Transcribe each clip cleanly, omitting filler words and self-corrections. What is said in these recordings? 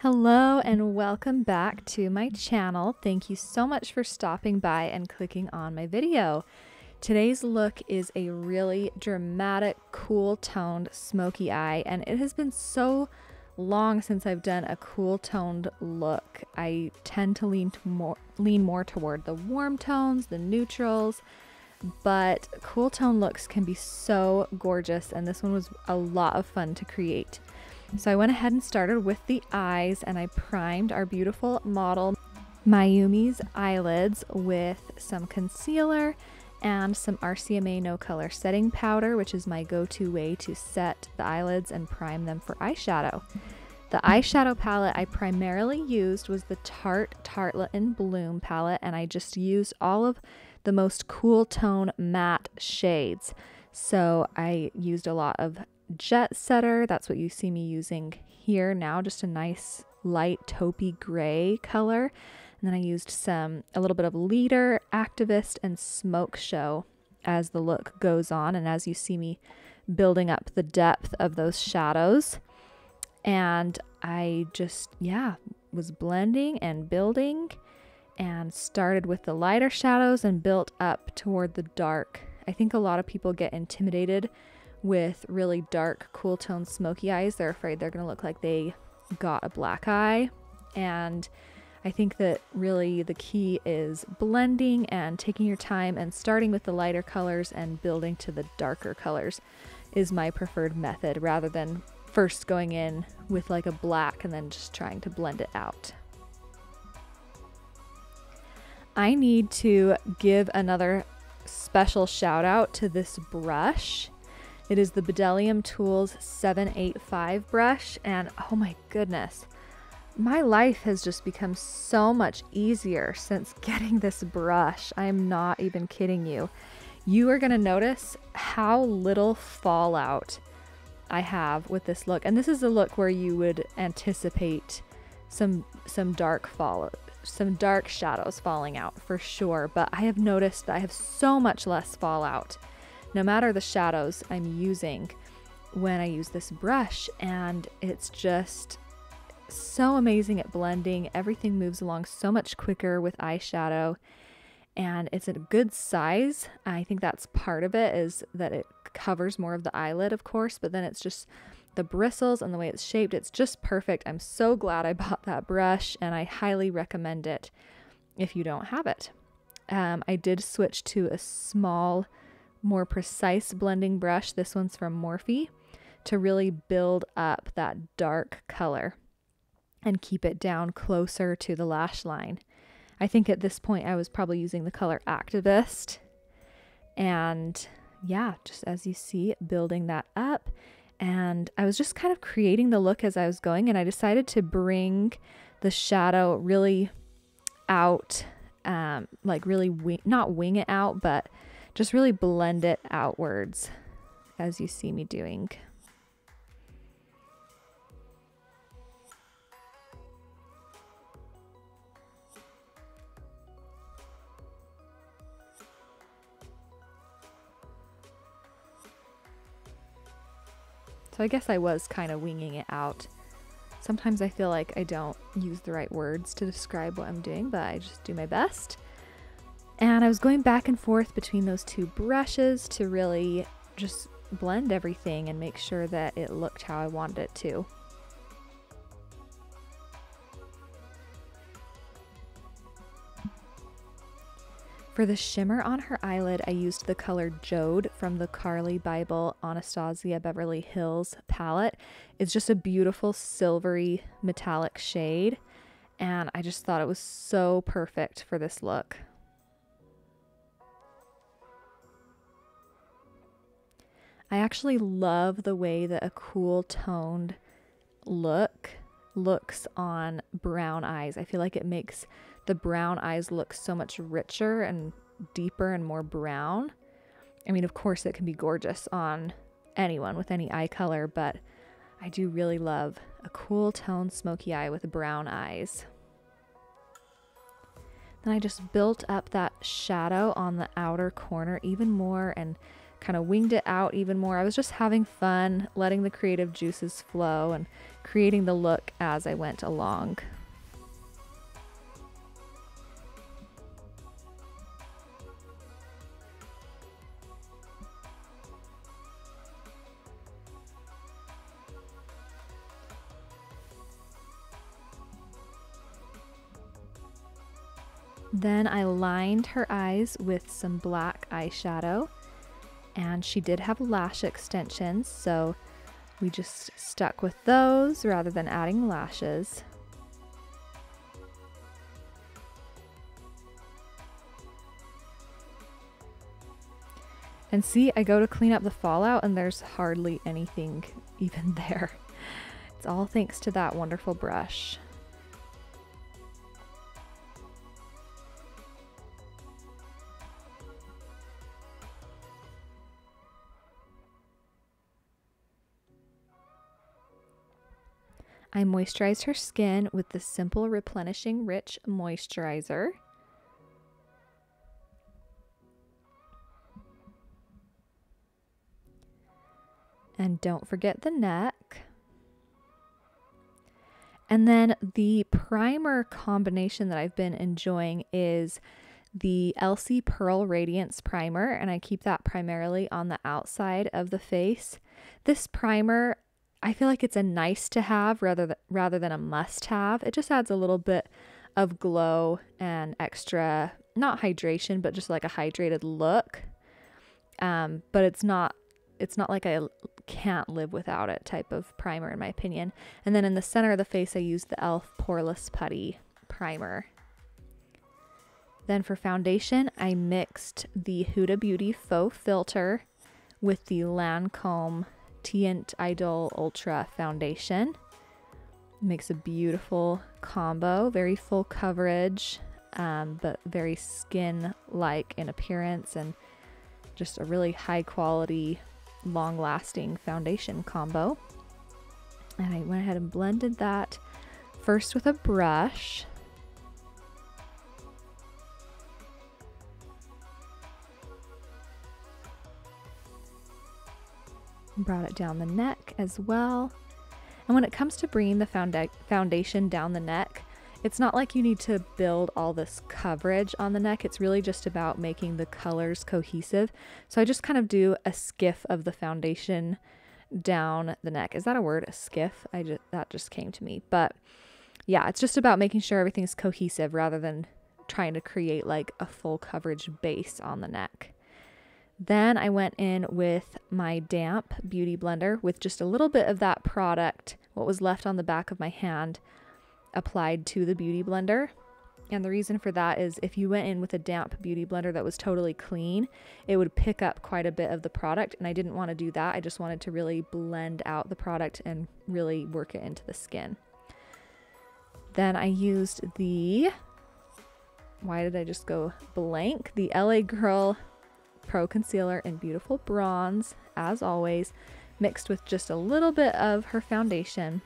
Hello and welcome back to my channel. Thank you so much for stopping by and clicking on my video. Today's look is a really dramatic, cool toned smoky eye, and it has been so long since I've done a cool toned look. I tend to lean more toward the warm tones, the neutrals, but cool tone looks can be so gorgeous, and this one was a lot of fun to create. So I went ahead and started with the eyes, and I primed our beautiful model Mayumi's eyelids with some concealer and some RCMA No Color setting powder, which is my go-to way to set the eyelids and prime them for eyeshadow. The eyeshadow palette I primarily used was the Tarte Tartlet in Bloom palette, and I just used all of the most cool tone matte shades. So I used a lot of Jet Setter, that's what you see me using here now, just a nice light taupey gray color. And then I used a little bit of Leader, Activist, and Smoke Show as the look goes on, and as you see me building up the depth of those shadows. And I just, was blending and building and started with the lighter shadows and built up toward the dark. I think a lot of people get intimidated with really dark, cool tone smoky eyes. They're afraid they're going to look like they got a black eye. And I think that really the key is blending and taking your time and starting with the lighter colors and building to the darker colors is my preferred method, rather than first going in with like a black and then just trying to blend it out. I need to give another special shout out to this brush. It is the Bdellium Tools 785 brush, and oh my goodness, my life has just become so much easier since getting this brush. I am not even kidding you. You are going to notice how little fallout I have with this look, and this is a look where you would anticipate some dark shadows falling out for sure, but I have noticed that I have so much less fallout no matter the shadows I'm using when I use this brush, and it's just so amazing at blending. Everything moves along so much quicker with eyeshadow, and it's a good size. I think that's part of it, is that it covers more of the eyelid, of course, but then it's just the bristles and the way it's shaped. It's just perfect. I'm so glad I bought that brush, and I highly recommend it if you don't have it. I did switch to a small, more precise blending brush. This one's from Morphe, to really build up that dark color and keep it down closer to the lash line. I think at this point I was probably using the color Activist, and just as you see, building that up. And I was just kind of creating the look as I was going, and I decided to bring the shadow really out, like really not wing it out, but just really blend it outwards as you see me doing. So I guess I was kind of winging it out. Sometimes I feel like I don't use the right words to describe what I'm doing, but I just do my best. And I was going back and forth between those two brushes to really just blend everything and make sure that it looked how I wanted it to. For the shimmer on her eyelid, I used the color Jode from the Carly Bible Anastasia Beverly Hills palette. It's just a beautiful silvery metallic shade, and I just thought it was so perfect for this look. I actually love the way that a cool toned look looks on brown eyes. I feel like it makes the brown eyes look so much richer and deeper and more brown. I mean, of course it can be gorgeous on anyone with any eye color, but I do really love a cool toned smoky eye with brown eyes. Then I just built up that shadow on the outer corner even more and kind of winged it out even more. I was just having fun, letting the creative juices flow and creating the look as I went along. Then I lined her eyes with some black eyeshadow, and she did have lash extensions, so we just stuck with those rather than adding lashes. And see, I go to clean up the fallout and there's hardly anything even there. It's all thanks to that wonderful brush. I moisturized her skin with the Simple Replenishing Rich Moisturizer. And don't forget the neck. And then the primer combination that I've been enjoying is the Elsie Pearl Radiance Primer, and I keep that primarily on the outside of the face. This primer, I feel like it's a nice to have rather than a must have. It just adds a little bit of glow and extra, not hydration, but just like a hydrated look. But it's not like I can't live without it type of primer in my opinion. And then in the center of the face, I used the e.l.f. Poreless Putty Primer. Then for foundation, I mixed the Huda Beauty Faux Filter with the Lancome Teint Idol Ultra Foundation. Makes a beautiful combo, very full coverage, but very skin-like in appearance, and just a really high quality, long-lasting foundation combo. And I went ahead and blended that first with a brush. Brought it down the neck as well. And when it comes to bringing the foundation down the neck, it's not like you need to build all this coverage on the neck. It's really just about making the colors cohesive. So I just kind of do a skiff of the foundation down the neck. Is that a word? A skiff? That just came to me. But yeah, it's just about making sure everything's cohesive rather than trying to create like a full coverage base on the neck. Then I went in with my damp beauty blender with just a little bit of that product, what was left on the back of my hand, applied to the beauty blender. And the reason for that is if you went in with a damp beauty blender that was totally clean, it would pick up quite a bit of the product, and I didn't want to do that. I just wanted to really blend out the product and really work it into the skin. Then I used the, why did I just go blank? The LA Girl Pro Concealer in Beautiful Bronze, as always, mixed with just a little bit of her foundation,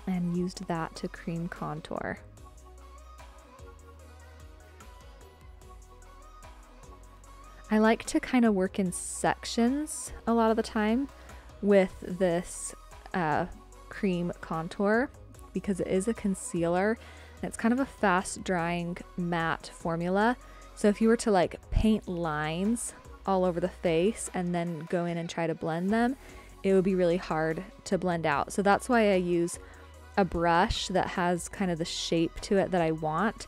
and used that to cream contour. I like to kind of work in sections a lot of the time with this cream contour because it is a concealer and it's kind of a fast drying matte formula. So if you were to like paint lines all over the face and then go in and try to blend them, it would be really hard to blend out. So that's why I use a brush that has kind of the shape to it that I want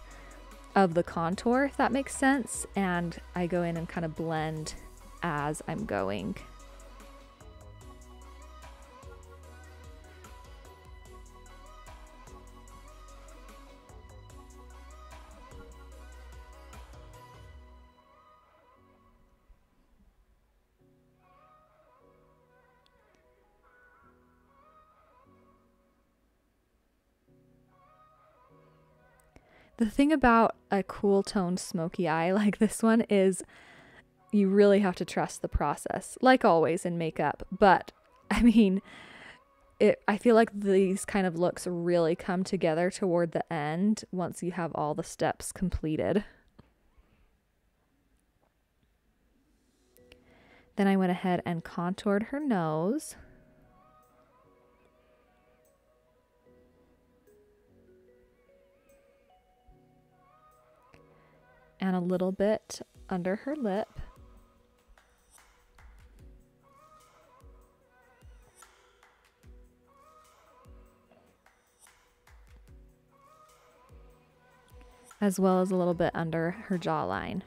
of the contour, if that makes sense. And I go in and kind of blend as I'm going. The thing about a cool toned smoky eye like this one is you really have to trust the process, like always in makeup. But I mean, I feel like these kind of looks really come together toward the end once you have all the steps completed. Then I went ahead and contoured her nose. and a little bit under her lip. As well as a little bit under her jawline.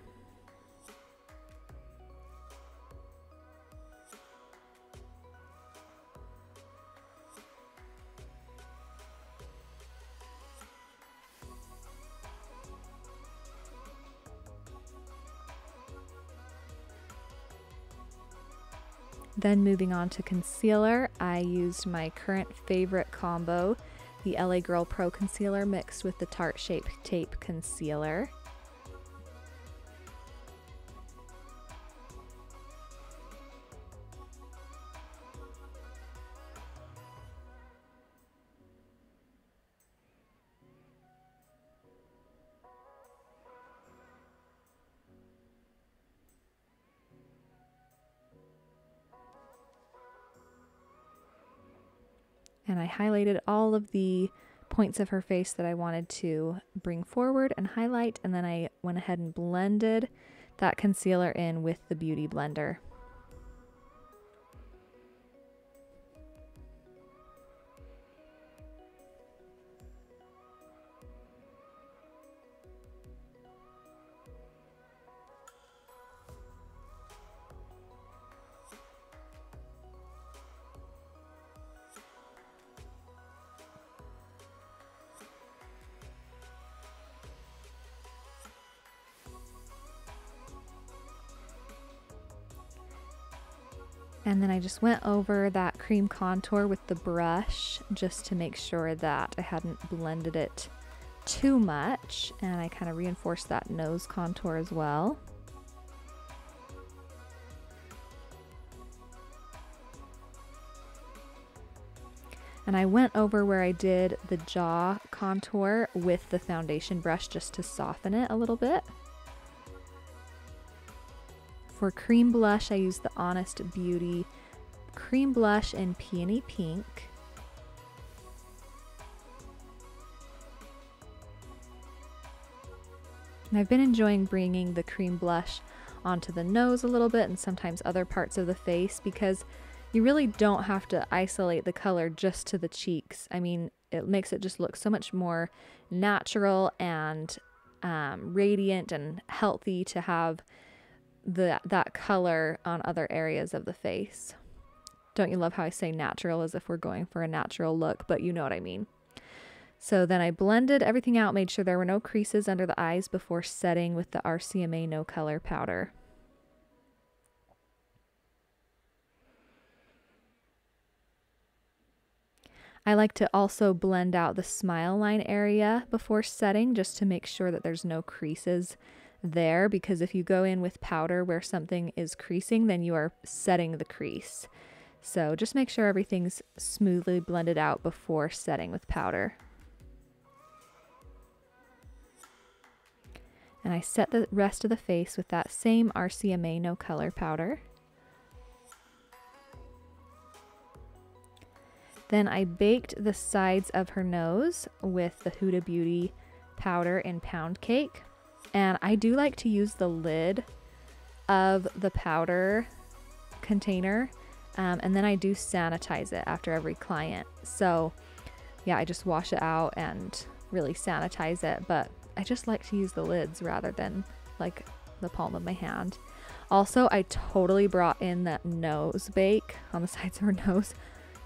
Then moving on to concealer, I used my current favorite combo, the LA Girl Pro Concealer mixed with the Tarte Shape Tape Concealer. And I highlighted all of the points of her face that I wanted to bring forward and highlight, and then I went ahead and blended that concealer in with the Beauty Blender. And then I just went over that cream contour with the brush just to make sure that I hadn't blended it too much. And I kind of reinforced that nose contour as well. And I went over where I did the jaw contour with the foundation brush just to soften it a little bit. For cream blush, I used the Honest Beauty cream blush in Peony Pink. And I've been enjoying bringing the cream blush onto the nose a little bit and sometimes other parts of the face because you really don't have to isolate the color just to the cheeks. I mean, it makes it just look so much more natural and radiant and healthy to have that color on other areas of the face. Don't you love how I say natural as if we're going for a natural look, but you know what I mean. So then I blended everything out, made sure there were no creases under the eyes before setting with the RCMA No Color powder. I like to also blend out the smile line area before setting just to make sure that there's no creases there, because if you go in with powder where something is creasing, then you are setting the crease. So just make sure everything's smoothly blended out before setting with powder. And I set the rest of the face with that same RCMA No Color powder. Then I baked the sides of her nose with the Huda Beauty powder in Pound Cake. And I do like to use the lid of the powder container, and then I do sanitize it after every client. So yeah, I just wash it out and really sanitize it, but I just like to use the lids rather than like the palm of my hand. Also, I totally brought in that nose bake on the sides of her nose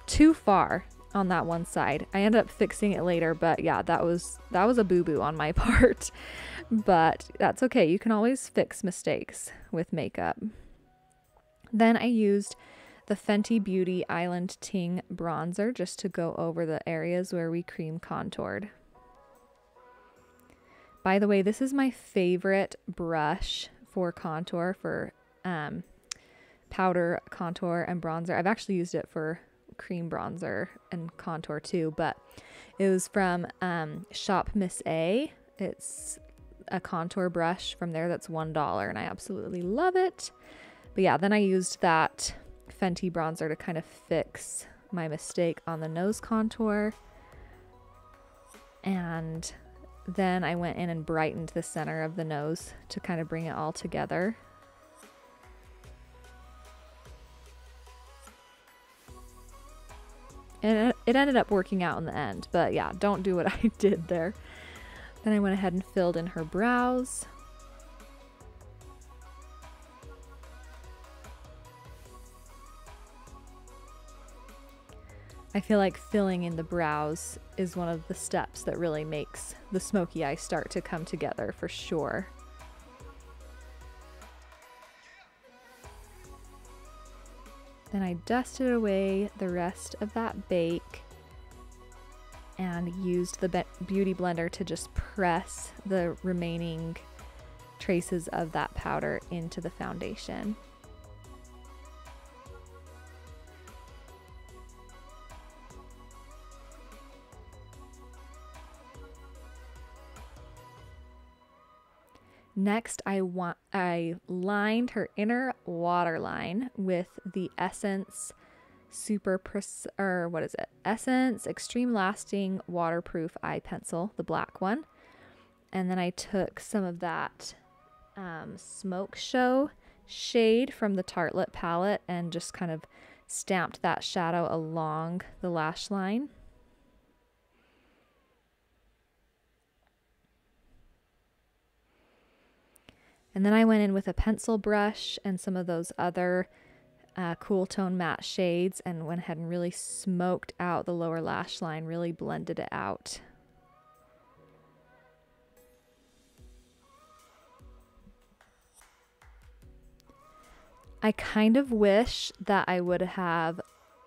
too far on that one side. I ended up fixing it later, but yeah, that was a boo-boo on my part. But that's okay. You can always fix mistakes with makeup. Then I used the Fenty Beauty Island Ting bronzer just to go over the areas where we cream contoured. By the way, this is my favorite brush for contour, for powder contour and bronzer. I've actually used it for cream bronzer and contour too, but it was from Shop Miss A. It's a contour brush from there that's $1 and I absolutely love it. But yeah, then I used that Fenty bronzer to kind of fix my mistake on the nose contour. And then I went in and brightened the center of the nose to kind of bring it all together. And it ended up working out in the end, but yeah, don't do what I did there. Then I went ahead and filled in her brows. I feel like filling in the brows is one of the steps that really makes the smoky eye start to come together for sure. Then I dusted away the rest of that bake and used the Beauty Blender to just press the remaining traces of that powder into the foundation. Next, I lined her inner waterline with the Essence Essence Extreme Lasting Waterproof Eye Pencil, the black one. And then I took some of that Smoke Show shade from the Tartelette palette and just kind of stamped that shadow along the lash line. And then I went in with a pencil brush and some of those other cool tone matte shades and went ahead and really smoked out the lower lash line, really blended it out. I kind of wish that I would have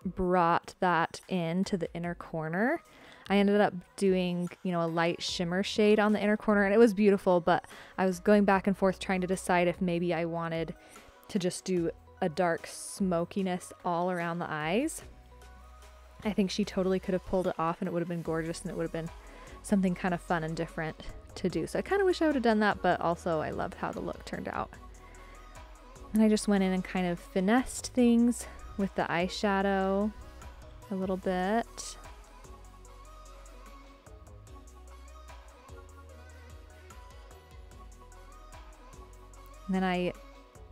brought that into the inner corner. I ended up doing, you know, a light shimmer shade on the inner corner and it was beautiful, but I was going back and forth trying to decide if maybe I wanted to just do a dark smokiness all around the eyes. I think she totally could have pulled it off and it would have been gorgeous and it would have been something kind of fun and different to do. So I kind of wish I would have done that, but also I loved how the look turned out. And I just went in and kind of finessed things with the eyeshadow a little bit. And then I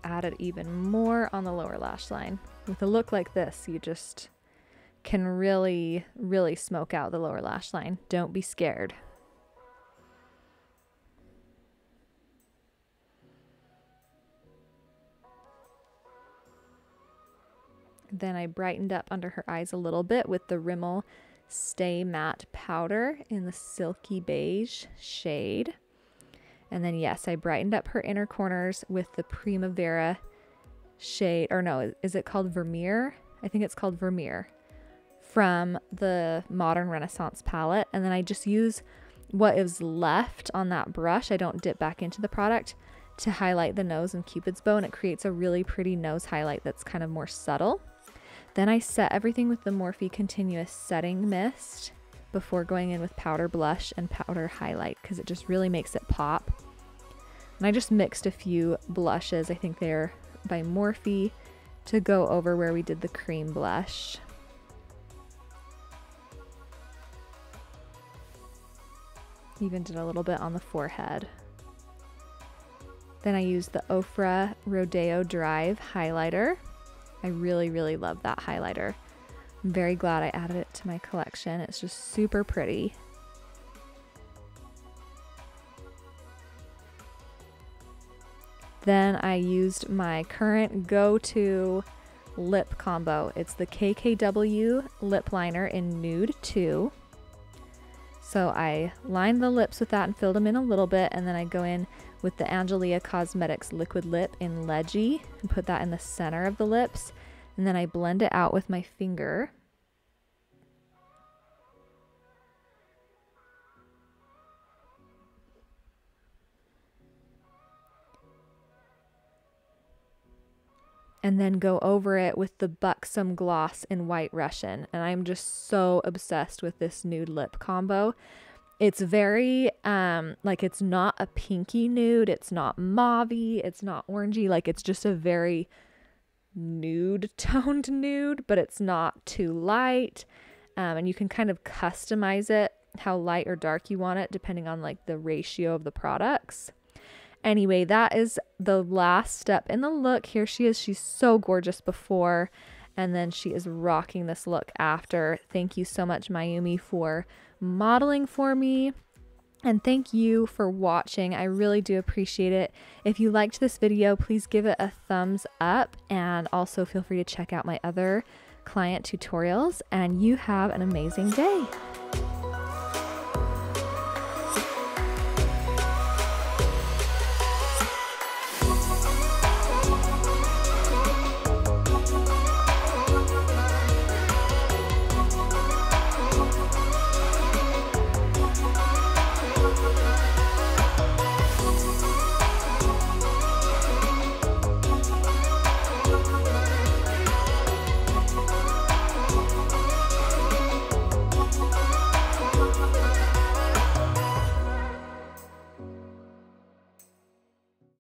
added even more on the lower lash line. With a look like this, you just can really, really smoke out the lower lash line. Don't be scared. Then I brightened up under her eyes a little bit with the Rimmel Stay Matte Powder in the Silky Beige shade. And then yes, I brightened up her inner corners with the Primavera shade, or no, is it called Vermeer? I think it's called Vermeer from the Modern Renaissance palette. And then I just use what is left on that brush. I don't dip back into the product to highlight the nose and Cupid's bow, and it creates a really pretty nose highlight that's kind of more subtle. Then I set everything with the Morphe Continuous Setting Mist before going in with powder blush and powder highlight because it just really makes it pop. And I just mixed a few blushes, I think they're by Morphe, to go over where we did the cream blush. Even did a little bit on the forehead. Then I used the Ofra Rodeo Drive highlighter. I really, really love that highlighter. I'm very glad I added it to my collection. It's just super pretty. Then I used my current go-to lip combo. It's the KKW lip liner in Nude 2. So I lined the lips with that and filled them in a little bit, and then I go in with the Angelia Cosmetics liquid lip in Ledgy and put that in the center of the lips, and then I blend it out with my finger. And then go over it with the Buxom Gloss in White Russian. And I'm just so obsessed with this nude lip combo. It's very, like it's not a pinky nude. It's not mauvey. It's not orangey. Like it's just a very nude toned nude, but it's not too light. And you can kind of customize it how light or dark you want it, depending on like the ratio of the products. Anyway, that is the last step in the look. Here she is. She's so gorgeous before, and then she is rocking this look after. Thank you so much, Mayumi, for modeling for me. And thank you for watching. I really do appreciate it. If you liked this video, please give it a thumbs up, and also feel free to check out my other client tutorials, and you have an amazing day.